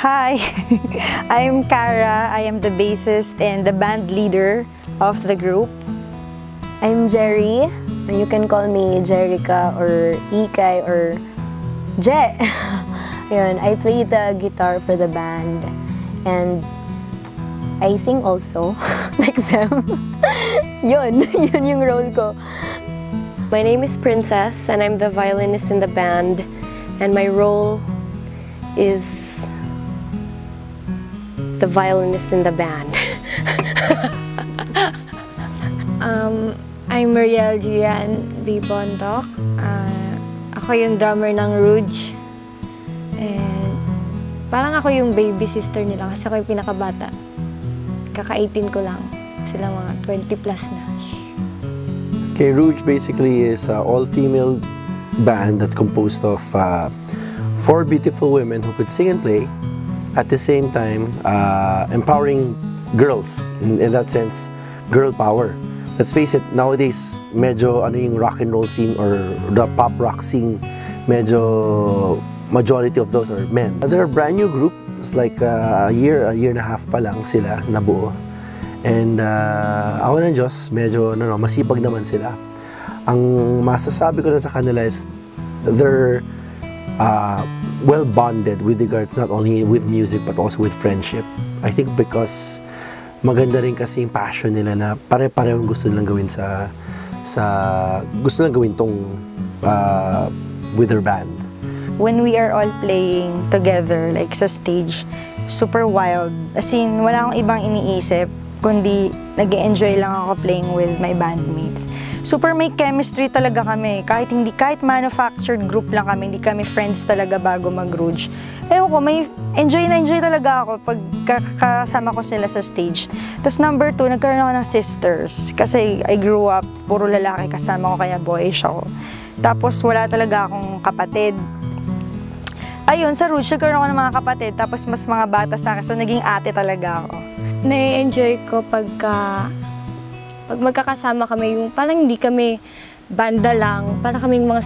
Hi, I'm Cara. I am the bassist and the band leader of the group. I'm Jerry. You can call me Jerica or Ikay or Je. Yun, I play the guitar for the band and I sing also, like them. Yun yung role ko. My name is Princess and I'm the violinist in the band and my role is the violinist in the band. I'm Mariel Gian B. Bondoc. Ako yung drummer ng Rouge. And parang ako yung baby sister nila kasi ako yung pinakabata. Kaka-18 ko lang. Sila mga 20 plus na. Okay, Rouge basically is an all-female band that's composed of 4 beautiful women who could sing and play, at the same time empowering girls, in that sense, girl power. Let's face it, nowadays, medyo ano yung rock and roll scene or the pop rock scene, medyo majority of those are men. They're a brand new group. It's like a year and a half pa lang sila nabuo. And awa ng Diyos, medyo masipag naman sila. Ang masasabi ko na sa kanila is they're well bonded with regards not only with music but also with friendship. I think because maganda rin kasi yung passion nila na pare-parehong gusto nilang gawin gusto nilang gawin tong with their band. When we are all playing together, like sa stage, super wild. As in, wala akong ibang iniisip, kundi nag-enjoy lang ako playing with my bandmates. Super may chemistry talaga kami. Kahit manufactured group lang kami, hindi kami friends talaga bago mag-Rouge. Ewan ko, may enjoy talaga ako pag kasama ko sila sa stage. Tapos number 2, nagkaroon ako ng sisters. Kasi I grew up, puro lalaki kasama ko, kaya boyish ako. Tapos wala talaga akong kapatid. Ayun, sa Rouge, nagkaroon ako ng mga kapatid, tapos mas mga bata sa akin, so naging ate talaga ako. Na-enjoy ko pag magkakasama kami, yung parang hindi kami banda lang, parang kaming mga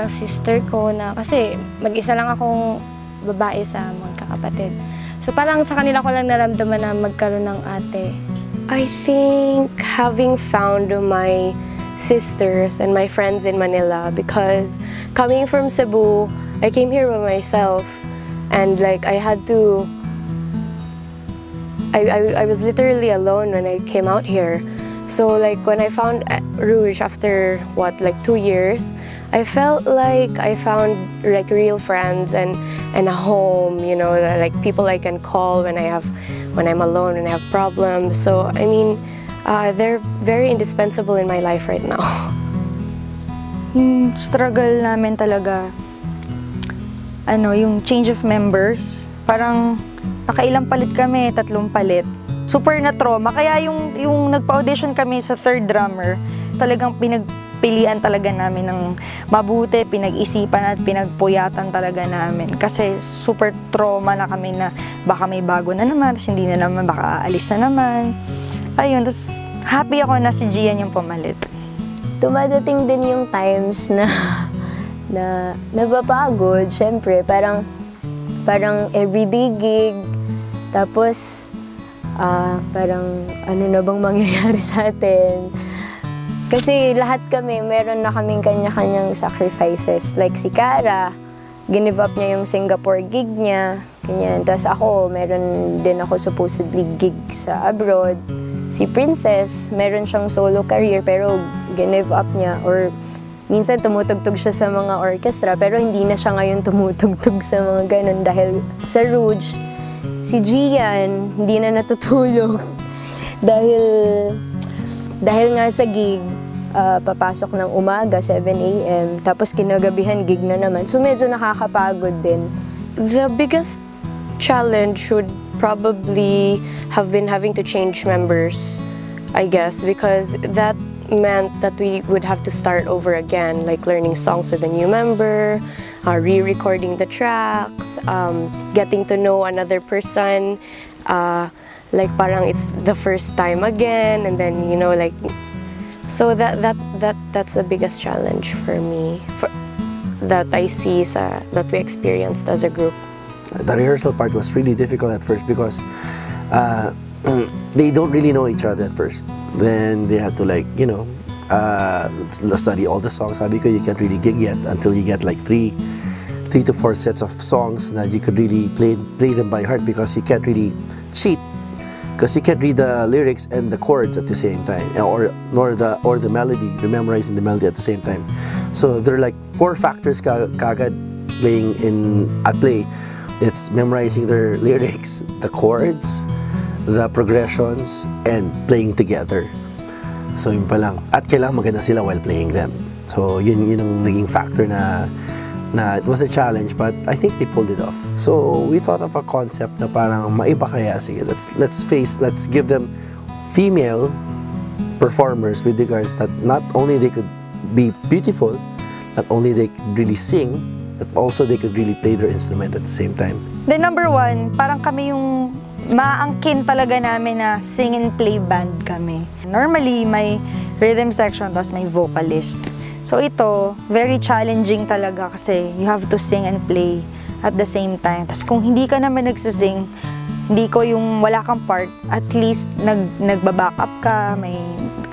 sister ko na, kasi mag-isa lang akong babae sa magkakapatid. So parang sa kanila ko lang naramdaman na magkaroon ng ate. I think having found my sisters and my friends in Manila, because coming from Cebu, I came here by myself and like I had to I was literally alone when I came out here. So like when I found Rouge after what, like 2 years, I felt like I found like real friends and a home, you know, like people I can call when I'm alone and I have problems. So I mean, they're very indispensable in my life right now. Struggle namin talaga, yung change of members. Parang nakailang palit kami, 3 palit. Super na trauma. Kaya yung nagpa-audition kami sa 3rd drummer, talagang pinagpilian talaga namin ng mabuti, pinag-isipan at pinagpuyatan talaga namin. Kasi super trauma na kami na baka may bago na naman, tapos hindi na naman, baka aalis na naman. Ayun, tapos happy ako na si Gian yung pumalit. Dumadating din yung times na napapagod, syempre. Parang everyday gig, tapos parang ano na bang mangyayari sa atin. Kasi lahat kami, meron na kaming kanya-kanyang sacrifices. Like si Cara, give up niya yung Singapore gig niya, ganyan. Tapos ako, meron din ako supposedly gig sa abroad. Si Princess, meron siyang solo career pero give up niya, or minsan tumutugtog siya sa mga orchestra pero hindi na siya ngayon tumutugtog sa mga ganun dahil sa Rouge. Si Gian, hindi na natutulog dahil nga sa gig, papasok ng umaga, 7 AM, tapos kinagabihan gig na naman. So medyo nakakapagod din. The biggest challenge would probably have been having to change members, I guess, because that meant that we would have to start over again, like learning songs with a new member, re-recording the tracks, getting to know another person, like parang it's the first time again, and then, you know, like, so that's the biggest challenge for me, that I see that we experienced as a group. The rehearsal part was really difficult at first because they don't really know each other at first. Then they had to study all the songs. Sabi ko, you can't really gig yet until you get like three to four sets of songs that you could really play them by heart, because you can't really cheat, because you can't read the lyrics and the chords at the same time, or the melody, memorizing the melody at the same time. So there are like 4 factors kagad playing at play. It's memorizing their lyrics, the chords, the progressions, and playing together. So yun pa lang. At kailangan maganda sila while playing them. So yun ang naging factor na it was a challenge, but I think they pulled it off. So we thought of a concept na parang maiba kaya. Sige, let's give them female performers with regards that not only they could be beautiful, not only they could really sing, but also they could really play their instrument at the same time. Then number 1, parang kami yung maangkin talaga namin na sing and play band kami. Normally, may rhythm section, tapos may vocalist. So ito, very challenging talaga kasi you have to sing and play at the same time. Tapos kung hindi ka naman nagsising, hindi ko yung wala kang part, at least nagbaback up ka, may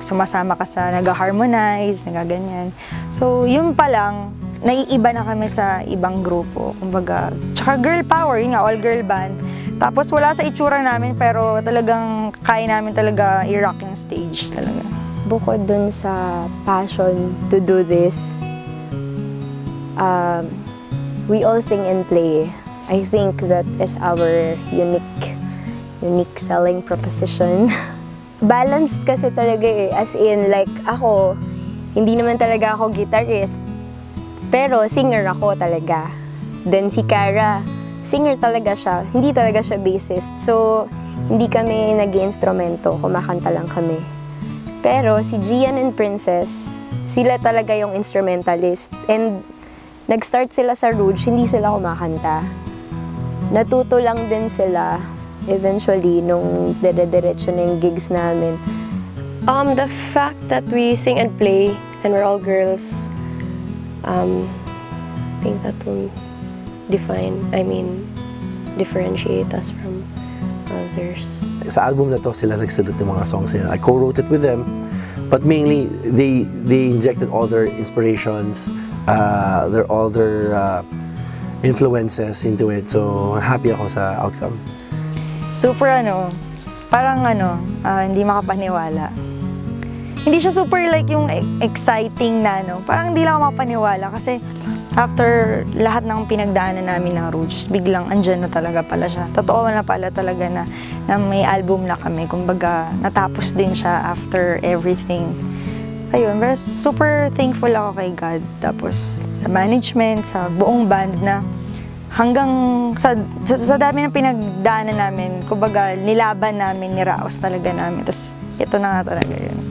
sumasama ka sa nag-harmonize, nagaganyan. So yun pa lang, naiiba na kami sa ibang grupo. Kumbaga, tsaka girl power, yun nga, all girl band. Tapos wala sa itsura namin, pero talagang kaya namin talaga i-rock yung stage talaga. Bukod dun sa passion to do this, we all sing and play. I think that is our unique selling proposition. Balanced kasi talaga eh. As in, like ako, hindi naman talaga ako guitarist, pero singer ako talaga. Then si Cara, singer talaga siya, hindi talaga siya bassist. So, hindi kami nag-instrumento, kumakanta lang kami. Pero si Gian and Princess, sila talaga yung instrumentalist. And nag-start sila sa Rouge, hindi sila kumakanta. Natuto lang din sila eventually nung dire-diretso na yung gigs namin. The fact that we sing and play and we're all girls, I think that will differentiate us from others. Sa album na to, sila nagsalut ng mga songs nila. I co-wrote it with them, but mainly they injected all their inspirations, all their influences into it. So happy ako sa outcome. Super parang hindi makapaniwala. Hindi siya super like yung exciting na parang hindi lang ako makapaniwala kasi after lahat ng pinagdaanan namin ng Rouge, biglang andyan na talaga pala siya. Totoo na pala talaga na may album na kami. Kumbaga, natapos din siya after everything. Ayun, pero super thankful ako kay God. Tapos sa management, sa buong band na hanggang sa dami ng pinagdaanan namin, kumbaga, nilaban namin, niraos talaga namin. Tapos ito na nga talaga yun.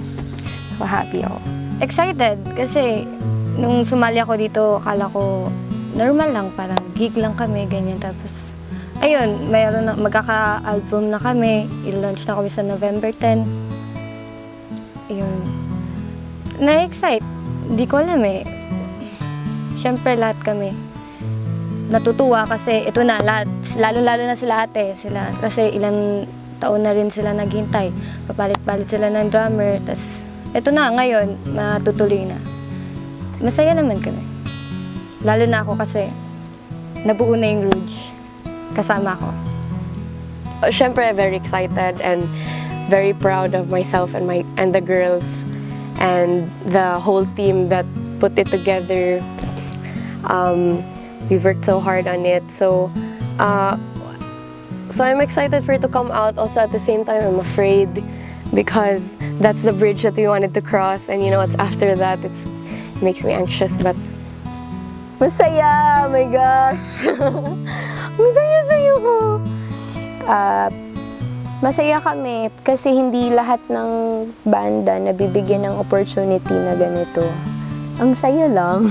So, happy ako. Excited kasi nung sumali ako dito, akala ko normal lang, parang gig lang kami, ganyan. Tapos, ayun, magkaka-album na kami. I-launch na kami sa November 10. Ayun. Na-excite. Hindi ko alam eh. Siyempre, lahat kami natutuwa kasi ito na, lahat, lalo-lalo na sila ate. Kasi ilang taon na rin sila naghintay. Papalit-palit sila ng drummer. Tapos, ito na, ngayon, matutuloy na. Masaya naman kami. Lalo na ako kasi nabuo na yung Rouge. Kasama ko. Siyempre, very excited and very proud of myself and the girls and the whole team that put it together. We worked so hard on it. So I'm excited for it to come out. Also, at the same time, I'm afraid because that's the bridge that we wanted to cross. And what's after that? It makes me anxious, but masaya! Oh my gosh! Masaya-saya ko! Masaya kami kasi hindi lahat ng banda nabibigyan ng opportunity na ganito. Ang saya lang.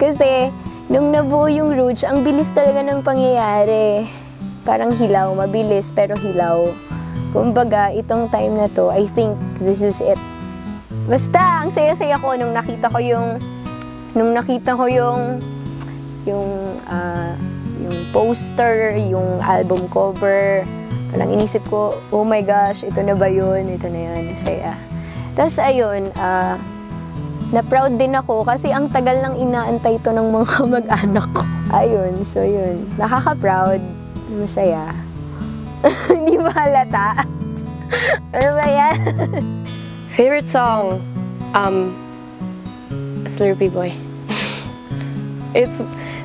kasi nung nabuo yung Rouge, ang bilis talaga ng pangyayari. Parang hilaw, mabilis pero hilaw. Kumbaga, itong time na to, I think this is it. Basta, ang saya-saya ko nung nakita ko yung yung poster, yung album cover. Parang inisip ko, oh my gosh, ito na ba yun? Ito na yun, saya. Tapos ayun, na-proud din ako kasi ang tagal nang inaantay ito ng mga kamag-anak ko. Ayun, so yun. Nakaka-proud, masaya. Hindi ba halata? Ano ba yan? Favorite song? Slurpee Boy. It's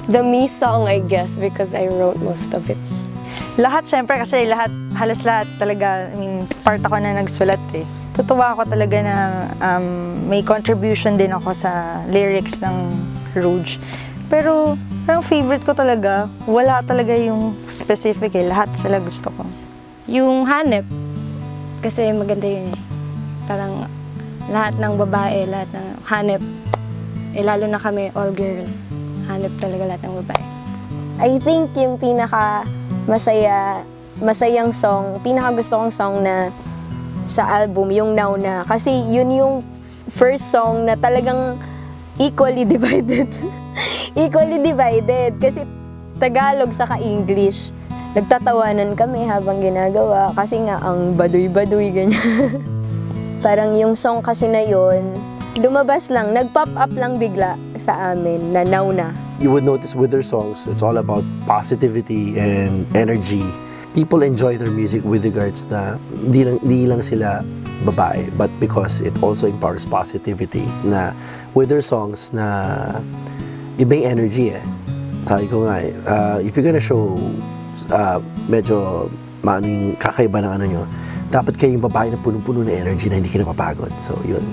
the me song, I guess, because I wrote most of it. Lahat, syempre, kasi halos lahat talaga, I mean, part ako na nagsulat eh. Tutuwa ako talaga na may contribution din ako sa lyrics ng Rouge. Pero, parang favorite ko talaga, wala talaga yung specific eh. Lahat sila gusto ko. Yung Hanep, kasi maganda yun eh. Parang lahat ng babae, lahat ng Hanep, eh lalo na kami all girl. Hanep talaga lahat ng babae. I think yung masayang song, pinaka gusto kong song na sa album, yung Now Na. Kasi yun yung first song na talagang equally divided. Equally divided. Kasi Tagalog saka English. Nagtatawanan kami habang ginagawa kasi nga ang baduy-baduy, ganyan. Parang yung song kasi na yun, lumabas lang, nag-pop up lang bigla sa amin na Now Na. You would notice with their songs, it's all about positivity and energy. People enjoy their music with regards na di lang sila babae, but because it also empowers positivity na with their songs na ibang energy eh. Sabi ko nga if you're gonna show medyo kakaiba ng ano nyo, dapat kayong babae na punong-puno na energy na hindi ka napapagod. So, yun.